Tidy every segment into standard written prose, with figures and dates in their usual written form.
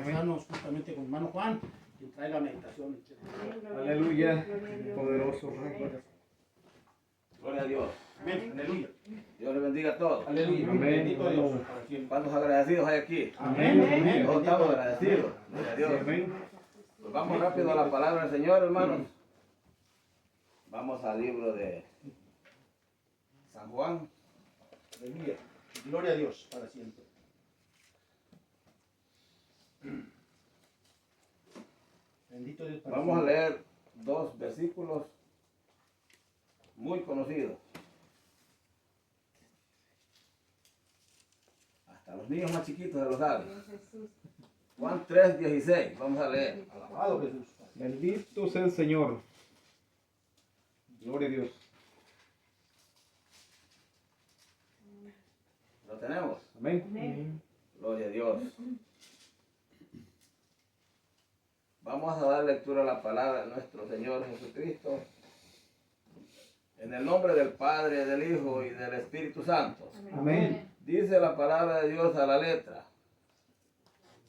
pasarnos justamente con hermano Juan, quien trae la meditación. Aleluya, poderoso Rey. Gloria a Dios. Amén, aleluya. Dios le bendiga a todos. Aleluya. Amén. Bendito Dios para siempre. ¿Cuántos agradecidos hay aquí? Amén, amén. Todos estamos agradecidos. Gloria a Dios. Amén. Pues vamos rápido a la palabra del Señor, hermanos. Vamos al libro de San Juan. Aleluya. Gloria a Dios para siempre. Bendito Dios para Vamos a siempre. leer dos versículos muy conocidos. Hasta los niños más chiquitos se lo saben. Juan 3:16. Vamos a leer. Alabado Jesús. Bendito sea el Señor. Gloria a Dios. ¿Lo tenemos? Amén. Gloria a Dios. Vamos a dar lectura a la palabra de nuestro Señor Jesucristo. En el nombre del Padre, del Hijo y del Espíritu Santo. Amén. Dice la palabra de Dios a la letra.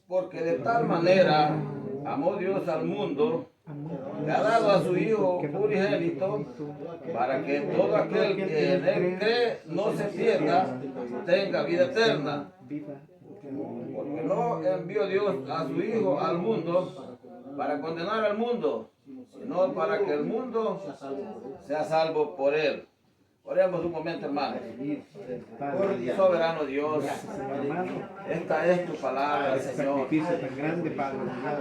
Porque de tal manera amó Dios al mundo, que ha dado a su Hijo unigénito, para que todo aquel que en él cree no se pierda, tenga vida eterna. Porque no envió Dios a su Hijo al mundo para condenar al mundo, sino para que el mundo sea salvo por él. Oremos un momento, hermanos. Soberano Dios, esta es tu palabra, Ese Señor. sacrificio tan grande, Padre.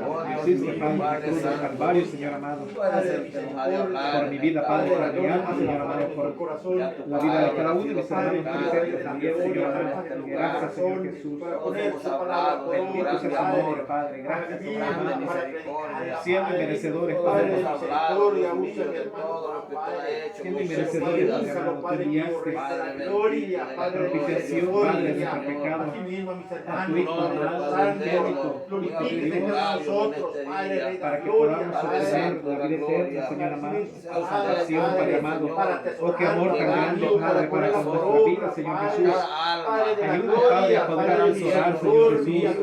Oh, Dios Hiciste, mío, Padre, Padre la cruz del Santo. Calvario, Señor amado. Tú eres el que nos ha de hablar. Por mi vida, Padre, por mi alma, Señor amado, por Ya tu la vida de cada palabra uno de mis hermanos presentes también, Señor amado. este Gracias, Señor Jesús. Todos hemos hablado de tu Bendito gran sea tu nombre, amor, Padre. Gracias, tu Señor grande amado. misericordia. Siendo merecedores, Todos Padre. hemos hablado, Dios mío, de todo lo que tú has hecho. Siendo con nuestras merecedores, vidas. Padre amado. Tú enviaste Padre bendito, Gloria, de la Padre, propiciación, gloria, Padre, de Señor. nuestro pecado. Aquí mismo a mis A tu hermanos, Hijo Nombre, amado, Padre Santo, eterno, glorifique muy a agradable nosotros, en este Padre, día. Rey de para que Gloria, podamos Padre obtener Santo, la la vida gloria. eterna, Señor amado. Sea Tu salvación, Padre amado. Oh, qué amor tan grande, Padre, para con nuestra vida, Señor Jesús. Cada alma, Ayuda, Padre, a poder atesorar, Señor Jesús.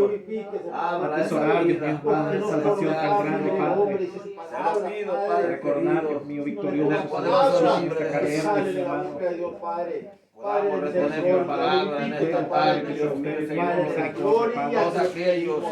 Atesorar, Dios mío, Padre, salvación tan grande, Padre. se lo pido, Padre Recordar, querido, Dios mío, victorioso, en el Señor poderoso Jesús, nombre esta de cadena, Jesús. Señor amado. podamos responder tu palabra en esta tarde, Dios mío, Señor. Todos aquellos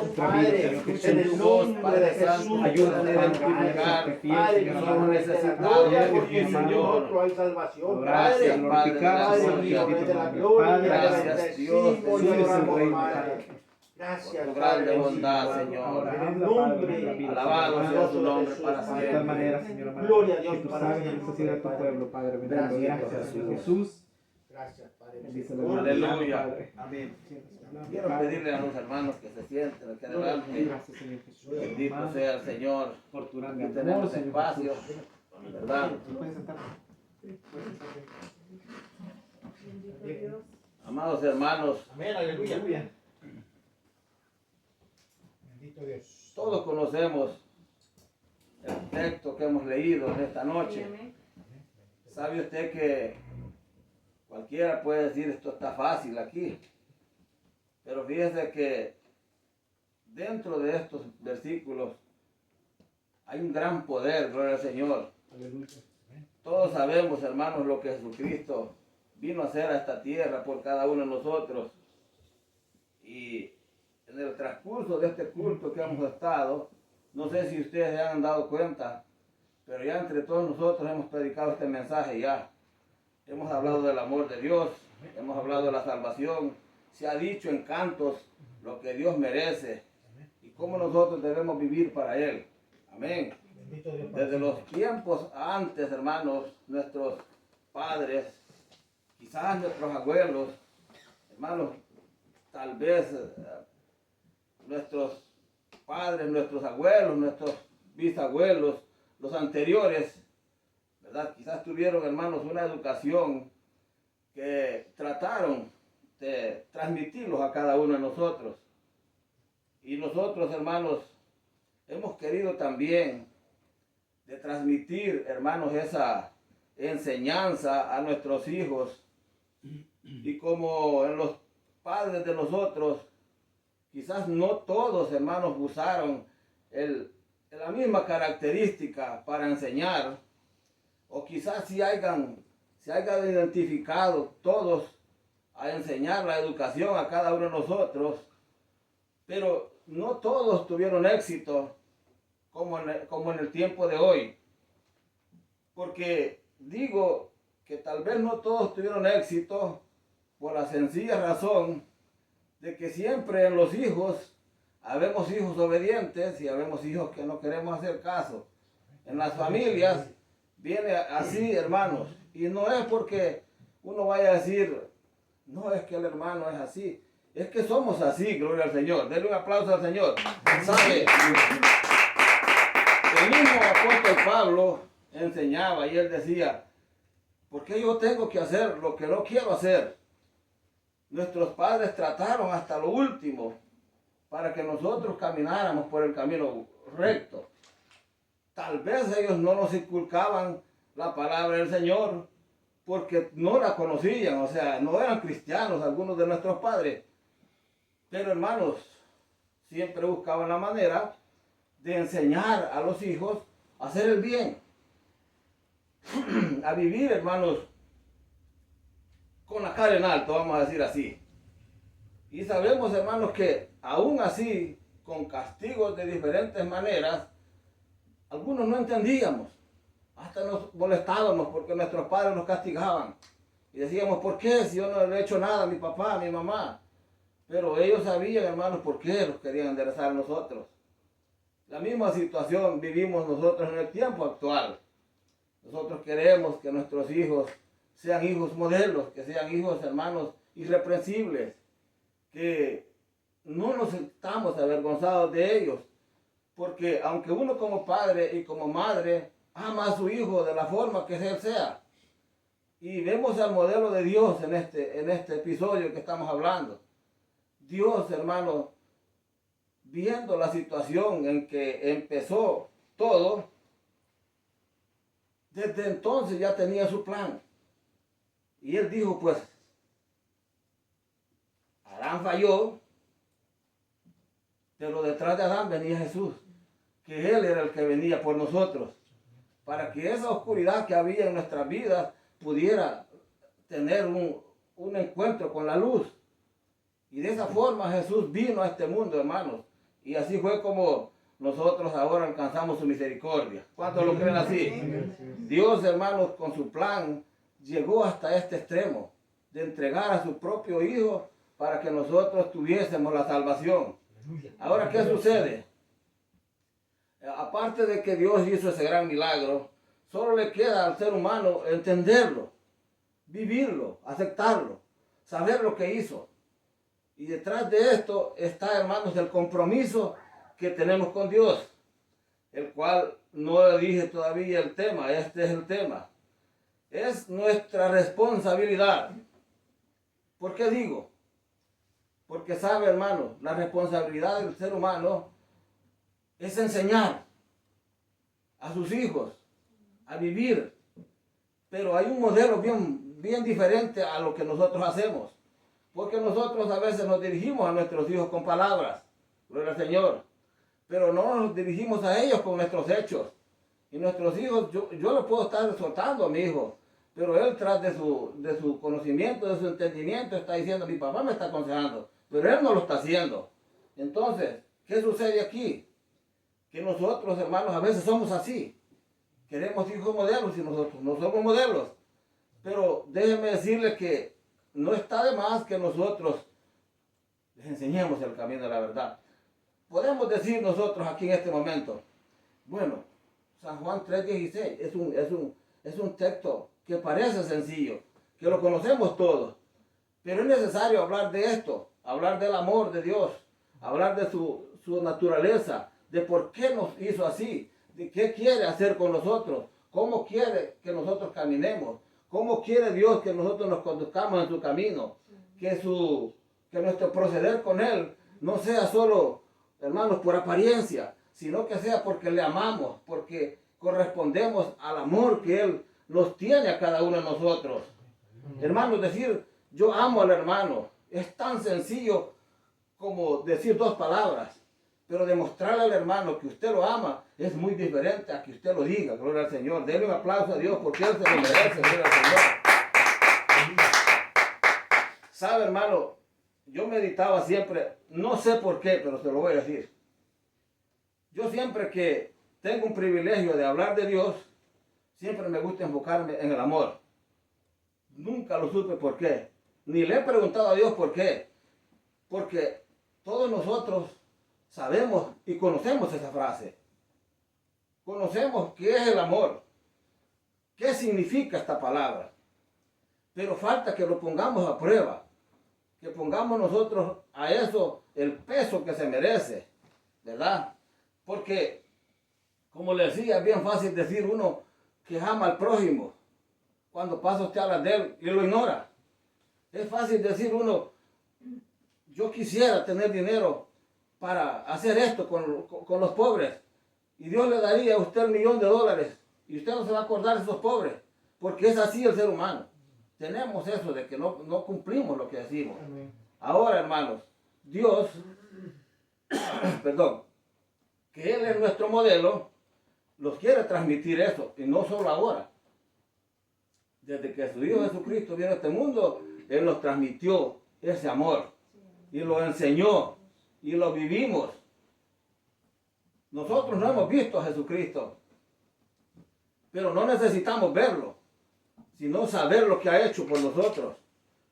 en el nombre de Jesús, Ayuda, puedan Padre, identificar Padre, que somos necesitados de ti, Señor. hay salvación, Gracias, Padre. Padre de la Padre gloria. mío, Rey de la gloria, Gracias, Dios. Señor, Tú eres el oramos, Rey, Padre. Padre. Gracias, Por tu grande Padre. bondad, Señor. Ahora En el habla, Padre, nombre de nuestra vida, Alabado Señor sea amado. tu nombre para De tal siempre. manera, Señor amado, Gloria a Dios que tú para sabes la siempre, necesidad de tu Padre. pueblo, Padre. Bendito, Gracias, gracias, Señor Jesús. Gracias, Padre. Bendice la Aleluya. Padre. Amén. Quiero pedirle a los hermanos que se sienten aquí adelante. Gracias, Señor Jesús. Bendito Amado, sea el Señor. por tu Aquí grande amor, tenemos Señor espacio, Jesús. ¿verdad? ¿Puedes sentarte? Amados hermanos, Amén, aleluya. Aleluya. Bendito Dios. todos conocemos el texto que hemos leído en esta noche. ¿Sabe usted que cualquiera puede decir esto está fácil aquí? Pero fíjese que dentro de estos versículos hay un gran poder, gloria al Señor. Aleluya. Todos sabemos, hermanos, lo que Jesucristo vino a hacer a esta tierra por cada uno de nosotros. Y en el transcurso de este culto que hemos estado, no sé si ustedes se han dado cuenta, pero ya entre todos nosotros hemos predicado este mensaje ya. Hemos hablado del amor de Dios, hemos hablado de la salvación, se ha dicho en cantos lo que Dios merece y cómo nosotros debemos vivir para Él. Amén. Bendito Dios para Desde siempre. los tiempos antes, hermanos, nuestros padres, quizás nuestros abuelos, hermanos, tal vez nuestros padres, nuestros abuelos, nuestros bisabuelos, los anteriores, ¿verdad? Quizás tuvieron, hermanos, una educación que trataron de transmitirlos a cada uno de nosotros. Y nosotros, hermanos, hemos querido también de transmitir, hermanos, esa enseñanza a nuestros hijos. Y como en los padres de nosotros, quizás no todos, hermanos, usaron la misma característica para enseñar, o quizás se hayan identificado todos a enseñar la educación a cada uno de nosotros, pero no todos tuvieron éxito como en el tiempo de hoy. Porque digo que tal vez no todos tuvieron éxito por la sencilla razón de que siempre en los hijos habemos hijos obedientes y habemos hijos que no queremos hacer caso. En las familias viene así, hermanos, y no es porque uno vaya a decir, no, es que el hermano es así, es que somos así, gloria al Señor. Denle un aplauso al Señor. ¿Sabe? El mismo apóstol Pablo enseñaba y él decía, ¿por qué yo tengo que hacer lo que no quiero hacer? Nuestros padres trataron hasta lo último para que nosotros camináramos por el camino recto. Tal vez ellos no nos inculcaban la palabra del Señor porque no la conocían, o sea, no eran cristianos algunos de nuestros padres. Pero hermanos, siempre buscaban la manera de enseñar a los hijos a hacer el bien, a vivir, hermanos, con la cara en alto, vamos a decir así. Y sabemos, hermanos, que aún así, con castigos de diferentes maneras, algunos no entendíamos. Hasta nos molestábamos porque nuestros padres nos castigaban. Y decíamos, ¿por qué? Si yo no le he hecho nada a mi papá, a mi mamá. Pero ellos sabían, hermanos, por qué los querían enderezar a nosotros. La misma situación vivimos nosotros en el tiempo actual. Nosotros queremos que nuestros hijos sean hijos modelos, que sean hijos, hermanos, irreprensibles, que no nos estamos avergonzados de ellos, porque aunque uno como padre y como madre ama a su hijo de la forma que él sea, y vemos el modelo de Dios en este episodio que estamos hablando. Dios, hermano, viendo la situación en que empezó todo, desde entonces ya tenía su plan. Y él dijo, pues, Adán falló, pero detrás de Adán venía Jesús, que él era el que venía por nosotros, para que esa oscuridad que había en nuestras vidas pudiera tener un encuentro con la luz. Y de esa forma Jesús vino a este mundo, hermanos. Y así fue como nosotros ahora alcanzamos su misericordia. ¿Cuántos lo creen así? Dios, hermanos, con su plan, llegó hasta este extremo de entregar a su propio Hijo para que nosotros tuviésemos la salvación. Ahora, ¿qué sucede? Aparte de que Dios hizo ese gran milagro, solo le queda al ser humano entenderlo, vivirlo, aceptarlo, saber lo que hizo. Y detrás de esto está, hermanos, el compromiso que tenemos con Dios, el cual no dije todavía el tema, este es el tema. Es nuestra responsabilidad. ¿Por qué digo? Porque sabe, hermano, la responsabilidad del ser humano es enseñar a sus hijos a vivir. Pero hay un modelo bien diferente a lo que nosotros hacemos. Porque nosotros a veces nos dirigimos a nuestros hijos con palabras, gloria al Señor, pero no nos dirigimos a ellos con nuestros hechos. Y nuestros hijos, yo le puedo estar soltando a mi hijo, pero él tras de su conocimiento, de su entendimiento, está diciendo, mi papá me está aconsejando, pero él no lo está haciendo. Entonces, ¿qué sucede aquí? Que nosotros, hermanos, a veces somos así. Queremos hijos modelos y nosotros no somos modelos. Pero déjenme decirles que no está de más que nosotros les enseñemos el camino de la verdad. Podemos decir nosotros aquí en este momento, bueno, San Juan 3:16 es un texto que parece sencillo, que lo conocemos todos, pero es necesario hablar de esto, hablar del amor de Dios, hablar de su naturaleza, de por qué nos hizo así, de qué quiere hacer con nosotros, cómo quiere que nosotros caminemos, cómo quiere Dios que nosotros nos conduzcamos en su camino, que nuestro proceder con Él no sea solo, hermanos, por apariencia, sino que sea porque le amamos, porque correspondemos al amor que Él nos tiene a cada uno de nosotros. Hermanos, decir yo amo al hermano es tan sencillo como decir dos palabras, pero demostrarle al hermano que usted lo ama es muy diferente a que usted lo diga. Gloria al Señor. Denle un aplauso a Dios porque Él se lo merece. Gloria al Señor. ¿Sabe, hermano? Yo meditaba siempre, no sé por qué, pero se lo voy a decir. Yo siempre que tengo un privilegio de hablar de Dios, siempre me gusta enfocarme en el amor. Nunca lo supe por qué. Ni le he preguntado a Dios por qué. Porque todos nosotros sabemos y conocemos esa frase. Conocemos qué es el amor. ¿Qué significa esta palabra? Pero falta que lo pongamos a prueba. Que pongamos nosotros a eso el peso que se merece. ¿Verdad? Porque, como le decía, es bien fácil decir uno que ama al prójimo cuando pasa usted a hablar de él y lo ignora. Es fácil decir uno, yo quisiera tener dinero para hacer esto con los pobres y Dios le daría a usted $1.000.000 y usted no se va a acordar de esos pobres, porque es así el ser humano. Tenemos eso de que no cumplimos lo que decimos. Ahora, hermanos, Dios, perdón, que Él es nuestro modelo, los quiere transmitir eso, y no solo ahora. Desde que su Hijo Jesucristo vino a este mundo, Él nos transmitió ese amor, y lo enseñó, y lo vivimos. Nosotros no hemos visto a Jesucristo, pero no necesitamos verlo, sino saber lo que ha hecho por nosotros,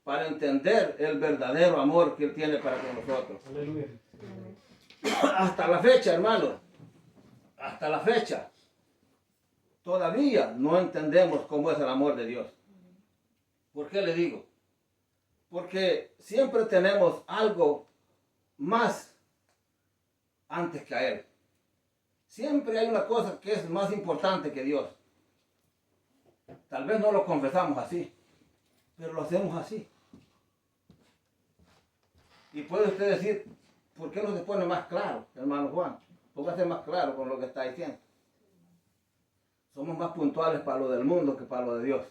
para entender el verdadero amor que Él tiene para con nosotros. Aleluya. Hasta la fecha, hermano, hasta la fecha, todavía no entendemos cómo es el amor de Dios. ¿Por qué le digo? Porque siempre tenemos algo más antes que a Él. Siempre hay una cosa que es más importante que Dios. Tal vez no lo confesamos así, pero lo hacemos así. Y puede usted decir, ¿por qué no se pone más claro, hermano Juan? Póngase más claro con lo que está diciendo. Somos más puntuales para lo del mundo que para lo de Dios.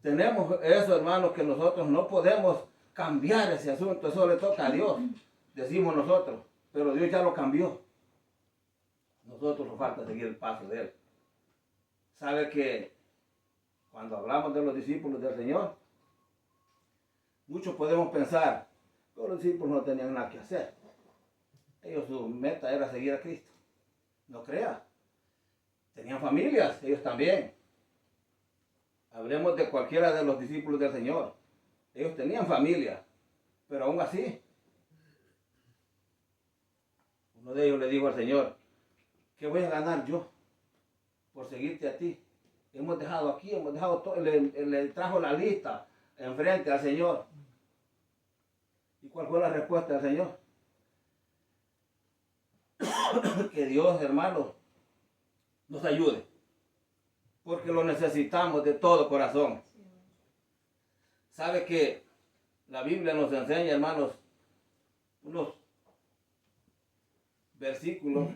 Tenemos eso, hermanos, que nosotros no podemos cambiar ese asunto. Eso le toca a Dios, decimos nosotros. Pero Dios ya lo cambió. Nosotros nos falta seguir el paso de Él. ¿Sabe que cuando hablamos de los discípulos del Señor, muchos podemos pensar que los discípulos no tenían nada que hacer? Ellos, su meta era seguir a Cristo. No crea. Tenían familias, ellos también. Hablemos de cualquiera de los discípulos del Señor. Ellos tenían familia, pero aún así, uno de ellos le dijo al Señor, ¿qué voy a ganar yo por seguirte a ti? Hemos dejado aquí, hemos dejado todo, le trajo la lista enfrente al Señor. ¿Y cuál fue la respuesta del Señor? Que Dios, hermanos, nos ayude, porque lo necesitamos de todo corazón. ¿Sabe que la Biblia nos enseña, hermanos, unos versículos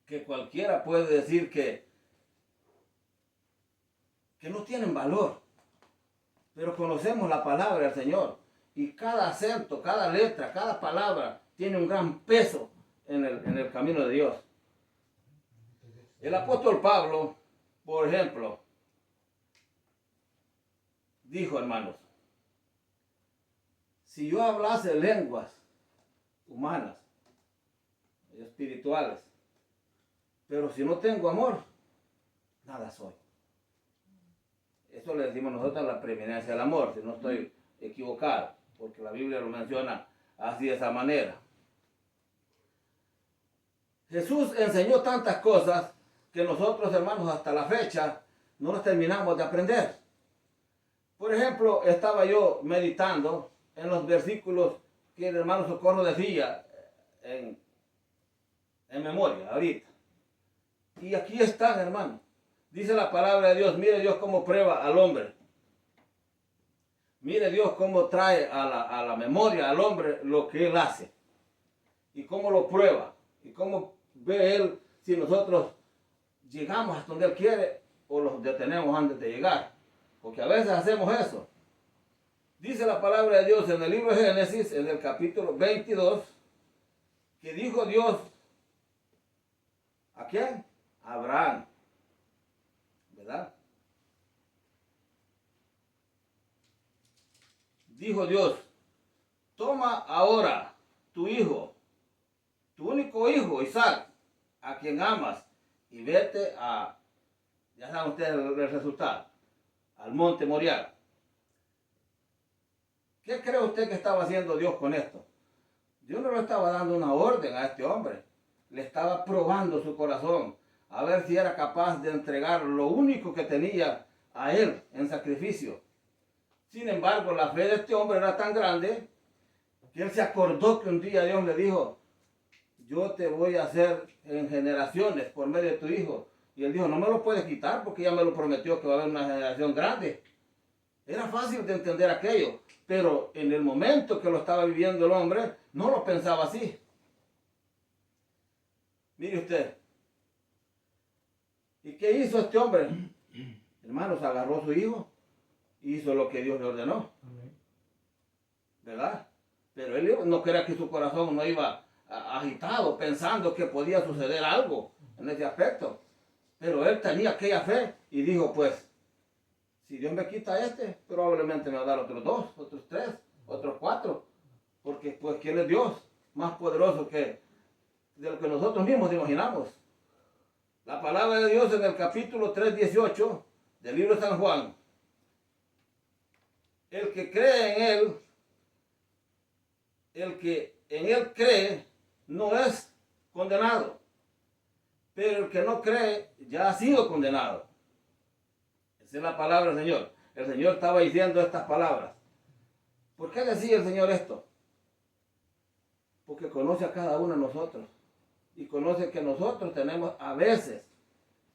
que cualquiera puede decir que no tienen valor, pero conocemos la palabra del Señor y cada acento, cada letra, cada palabra tiene un gran peso en el camino de Dios. El apóstol Pablo, por ejemplo, dijo, hermanos, si yo hablase lenguas humanas, espirituales, pero si no tengo amor, nada soy. Eso le decimos nosotros la preeminencia del amor, si no estoy equivocado, porque la Biblia lo menciona así de esa manera. Jesús enseñó tantas cosas que nosotros, hermanos, hasta la fecha no las terminamos de aprender. Por ejemplo, estaba yo meditando en los versículos que el hermano Socorro decía en memoria ahorita. Y aquí están, hermano. Dice la palabra de Dios, mire Dios cómo prueba al hombre. Mire Dios cómo trae a la memoria al hombre lo que Él hace. Y cómo lo prueba. Y cómo ve Él si nosotros llegamos hasta donde Él quiere o los detenemos antes de llegar. Porque a veces hacemos eso. Dice la palabra de Dios en el libro de Génesis, en el capítulo 22, que dijo Dios, ¿a quién? A Abraham, ¿verdad? Dijo Dios, toma ahora tu hijo, tu único hijo, Isaac, a quien amas, y vete a, ya saben ustedes el resultado, al monte Moriah. ¿Qué cree usted que estaba haciendo Dios con esto? Dios no le estaba dando una orden a este hombre, le estaba probando su corazón, a ver si era capaz de entregar lo único que tenía a él en sacrificio. Sin embargo, la fe de este hombre era tan grande que él se acordó que un día Dios le dijo, yo te voy a hacer en generaciones por medio de tu hijo. Y él dijo, no me lo puedes quitar porque ya me lo prometió que va a haber una generación grande. Era fácil de entender aquello, pero en el momento que lo estaba viviendo el hombre, no lo pensaba así. Mire usted. ¿Y qué hizo este hombre? Hermanos, agarró a su hijo y hizo lo que Dios le ordenó. ¿Verdad? Pero él no creía que su corazón no iba agitado, pensando que podía suceder algo en ese aspecto. Pero él tenía aquella fe y dijo, pues, si Dios me quita este, probablemente me va a dar otros 2, otros 3, otros 4. Porque, pues, ¿quién es Dios? Más poderoso que de lo que nosotros mismos imaginamos. La palabra de Dios en el capítulo 3:18 del libro de San Juan. El que cree en Él, el que en Él cree, no es condenado. Pero el que no cree, ya ha sido condenado. Esa es la palabra del Señor. El Señor estaba diciendo estas palabras. ¿Por qué decía el Señor esto? Porque conoce a cada uno de nosotros. Y conoce que nosotros tenemos a veces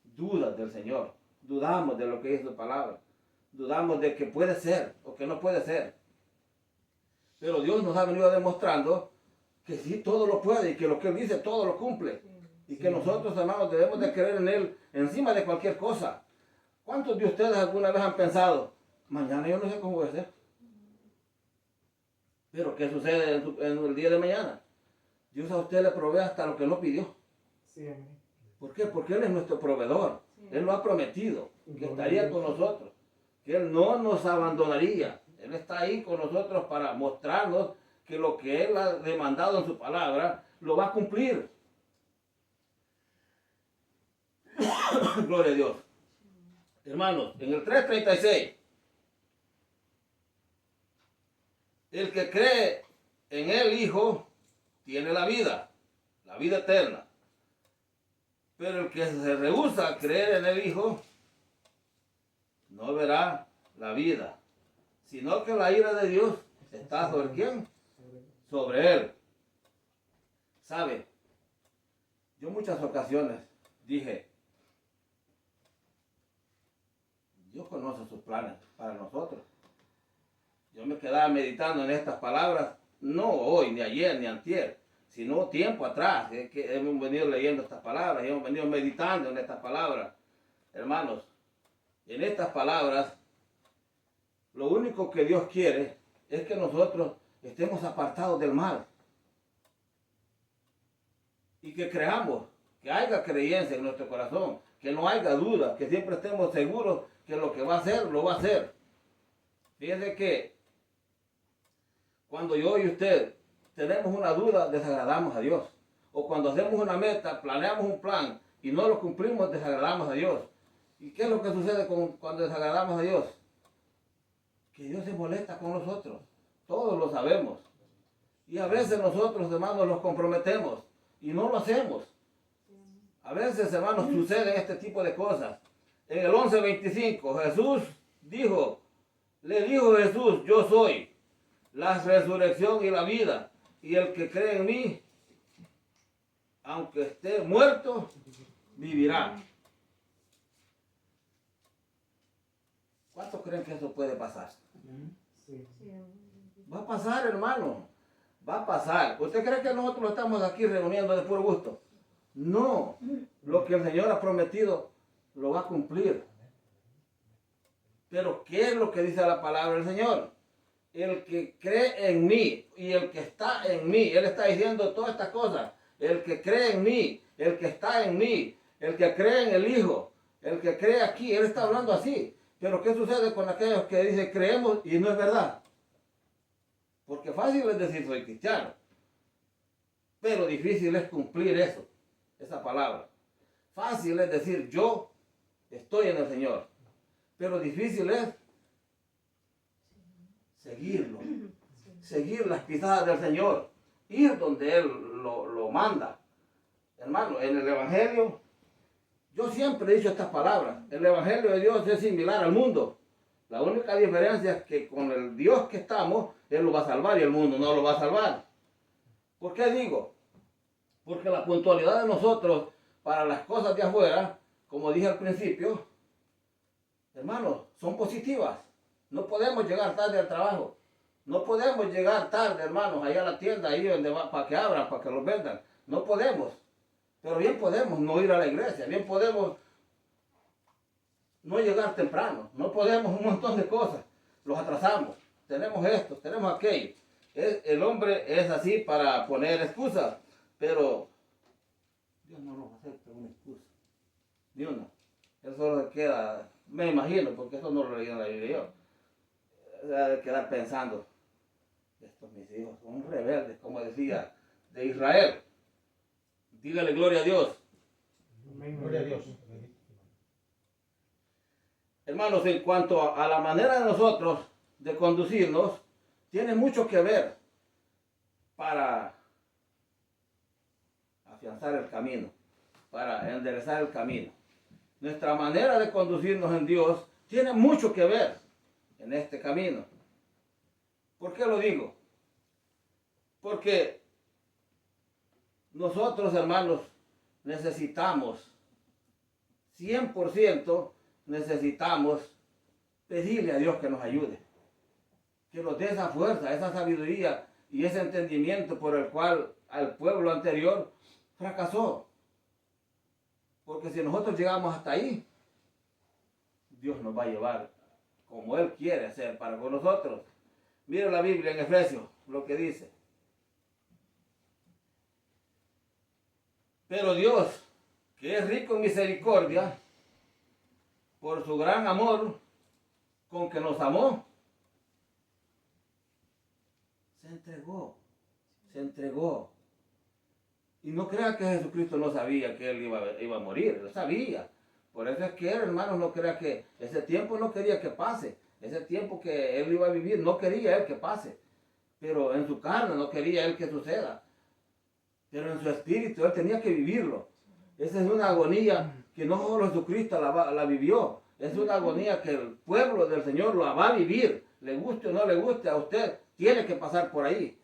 dudas del Señor. Dudamos de lo que es su palabra. Dudamos de que puede ser o que no puede ser. Pero Dios nos ha venido demostrando que sí, todo lo puede y que lo que Él dice, todo lo cumple. Y que nosotros, hermanos, debemos de creer en Él encima de cualquier cosa. ¿Cuántos de ustedes alguna vez han pensado, mañana yo no sé cómo voy a ser? Pero ¿qué sucede en el día de mañana? Dios a usted le provee hasta lo que no pidió. Sí, amén. ¿Por qué? Porque Él es nuestro proveedor. Él lo ha prometido, que estaría con nosotros, que Él no nos abandonaría. Él está ahí con nosotros para mostrarnos que lo que Él ha demandado en su palabra, lo va a cumplir. Gloria a Dios. Hermanos, en el 3:36, el que cree en el Hijo tiene la vida eterna. Pero el que se rehúsa a creer en el Hijo no verá la vida, sino que la ira de Dios está sobre ¿quién? Sobre él. ¿Sabe? Yo muchas ocasiones dije, Dios conoce sus planes para nosotros. Yo me quedaba meditando en estas palabras, no hoy, ni ayer, ni antier, sino tiempo atrás, que hemos venido leyendo estas palabras, y hemos venido meditando en estas palabras. Hermanos, en estas palabras, lo único que Dios quiere es que nosotros estemos apartados del mal. Y que creamos, que haya creencia en nuestro corazón, que no haya duda, que siempre estemos seguros que lo que va a hacer, lo va a hacer. Fíjense que cuando yo y usted tenemos una duda, desagradamos a Dios. O cuando hacemos una meta, planeamos un plan y no lo cumplimos, desagradamos a Dios. ¿Y qué es lo que sucede cuando desagradamos a Dios? Que Dios se molesta con nosotros. Todos lo sabemos. Y a veces nosotros, hermanos, nos comprometemos y no lo hacemos. A veces, hermanos, suceden este tipo de cosas. En el 11:25, Jesús dijo, le dijo Jesús, yo soy la resurrección y la vida. Y el que cree en mí, aunque esté muerto, vivirá. ¿Cuántos creen que eso puede pasar? Sí. Va a pasar, hermano. Va a pasar. ¿Usted cree que nosotros estamos aquí reuniendo de puro gusto? No. Lo que el Señor ha prometido, lo va a cumplir. Pero ¿qué es lo que dice la palabra del Señor? el que cree en mí y el que está en mí. Él está diciendo todas estas cosas. El que cree en mí, el que está en mí, el que cree en el Hijo, el que cree aquí. Él está hablando así. Pero ¿qué sucede con aquellos que dicen creemos y no es verdad? Porque fácil es decir soy cristiano, pero difícil es cumplir eso, esa palabra. Fácil es decir yo estoy en el Señor, pero difícil es seguirlo, seguir las pisadas del Señor, ir donde Él lo manda. Hermano, en el Evangelio, yo siempre he dicho estas palabras, el Evangelio de Dios es similar al mundo. La única diferencia es que con el Dios que estamos, Él lo va a salvar y el mundo no lo va a salvar. ¿Por qué digo? Porque la puntualidad de nosotros para las cosas de afuera, como dije al principio, hermanos, son positivas. No podemos llegar tarde al trabajo. No podemos llegar tarde, hermanos, allá a la tienda, ahí donde va, para que abran, para que los vendan. No podemos. Pero bien podemos no ir a la iglesia. Bien podemos no llegar temprano. No podemos un montón de cosas. Los atrasamos. Tenemos esto, tenemos aquello. El hombre es así para poner excusas. Pero Dios no nos acepta una excusa. Ni una. Él solo se queda, me imagino, porque eso no lo leí en la Biblia yo. Se ha de quedar pensando, estos mis hijos son rebeldes, como decía, de Israel. Dígale gloria a Dios. Gloria a Dios. Hermanos, en cuanto a la manera de nosotros de conducirnos, tiene mucho que ver para afianzar el camino, para enderezar el camino. Nuestra manera de conducirnos en Dios tiene mucho que ver en este camino. ¿Por qué lo digo? Porque nosotros, hermanos, necesitamos, 100% necesitamos pedirle a Dios que nos ayude, que nos dé esa fuerza, esa sabiduría y ese entendimiento por el cual al pueblo anterior fracasó. Porque si nosotros llegamos hasta ahí, Dios nos va a llevar como Él quiere hacer para con nosotros. Mira la Biblia en Efesios, lo que dice. Pero Dios, que es rico en misericordia, por su gran amor con que nos amó, se entregó. Y no crea que Jesucristo no sabía que Él iba a morir, Él sabía. Por eso es que Él, hermanos, no crea que ese tiempo no quería que pase. Ese tiempo que Él iba a vivir, no quería Él que pase. Pero en su carne no quería Él que suceda. Pero en su espíritu Él tenía que vivirlo. Esa es una agonía que no solo Jesucristo la vivió. Es una agonía que el pueblo del Señor la va a vivir. Le guste o no le guste a usted, tiene que pasar por ahí.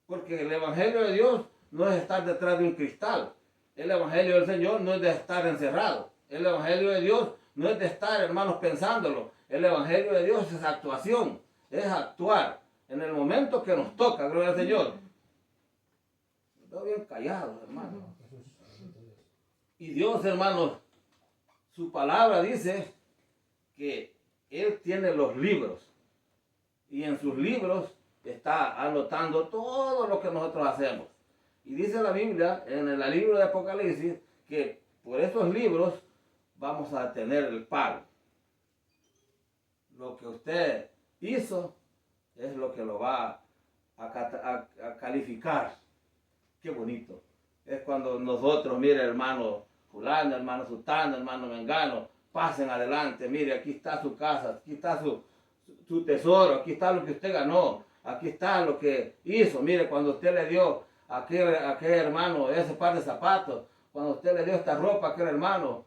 Porque el Evangelio de Dios no es estar detrás de un cristal. El Evangelio del Señor no es de estar encerrado. El Evangelio de Dios no es de estar, hermanos, pensándolo. El Evangelio de Dios es actuación. Es actuar en el momento que nos toca, gloria al Señor. Estoy bien callado, hermano. Y Dios, hermanos, su palabra dice que Él tiene los libros. Y en sus libros está anotando todo lo que nosotros hacemos. Y dice la Biblia, en el libro de Apocalipsis, que por esos libros vamos a tener el pago. Lo que usted hizo es lo que lo va a calificar. Qué bonito. Es cuando nosotros, mire, hermano fulano, hermano sutano, hermano mengano, pasen adelante. Mire, aquí está su casa, aquí está su tesoro, aquí está lo que usted ganó, aquí está lo que hizo. Mire, cuando usted le dio a aquel hermano ese par de zapatos, cuando usted le dio esta ropa a aquel hermano,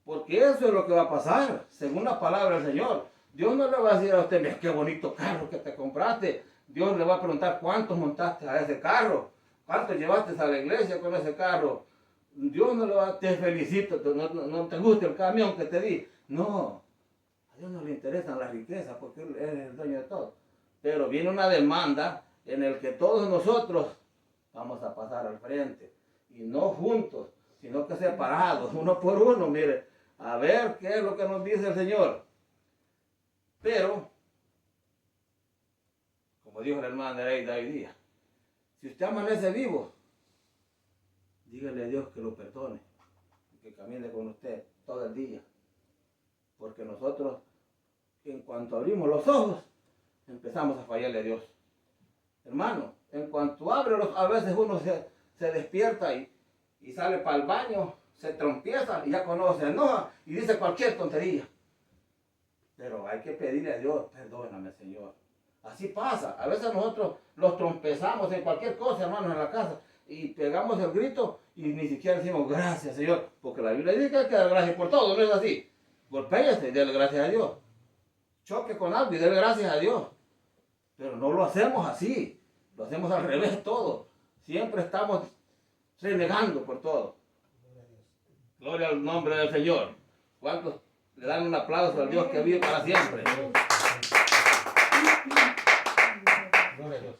porque eso es lo que va a pasar, según la palabra del Señor. Dios no le va a decir a usted, mira qué bonito carro que te compraste. Dios le va a preguntar cuántos montaste a ese carro, cuántos llevaste a la iglesia con ese carro. Dios no le va a decir, te felicito, no te gusta el camión que te di. No, a Dios no le interesan las riquezas porque Él es el dueño de todo. Pero viene una demanda en el que todos nosotros vamos a pasar al frente. Y no juntos, sino que separados, uno por uno, mire, a ver qué es lo que nos dice el Señor. Pero como dijo la hermana Nereida hoy día, si usted amanece vivo, dígale a Dios que lo perdone, que camine con usted todo el día. Porque nosotros, en cuanto abrimos los ojos, empezamos a fallarle a Dios. Hermano, en cuanto abre a veces uno se despierta y sale para el baño, se trompieza y ya conoce, se enoja y dice cualquier tontería. Pero hay que pedirle a Dios, perdóname, Señor. Así pasa. A veces nosotros los trompezamos en cualquier cosa, hermanos, en la casa, y pegamos el grito y ni siquiera decimos gracias, Señor, porque la Biblia dice que hay que dar gracias por todo, no es así. Golpéese y déle gracias a Dios. Choque con algo y déle gracias a Dios. Pero no lo hacemos así, lo hacemos al revés todo. Siempre estamos renegando por todo. Gloria al nombre del Señor. ¿Cuántos le dan un aplauso al Dios que vive para siempre? Gloria a Dios.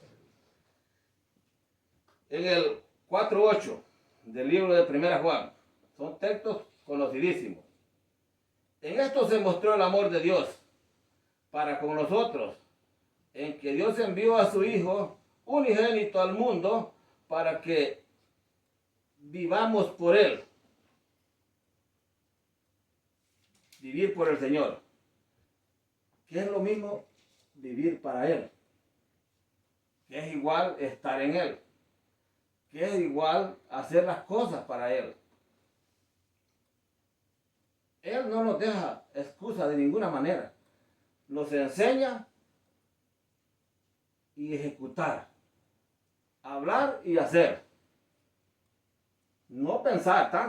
En el 4:8 del libro de 1 Juan, son textos conocidísimos. En esto se mostró el amor de Dios para con nosotros, en que Dios envió a su Hijo unigénito al mundo para que vivamos por Él. Vivir por el Señor. ¿Qué es lo mismo? Vivir para Él. Que es igual estar en Él. Que es igual hacer las cosas para Él. Él no nos deja excusa de ninguna manera. Nos enseña y ejecutar. Hablar y hacer. No pensar tanto.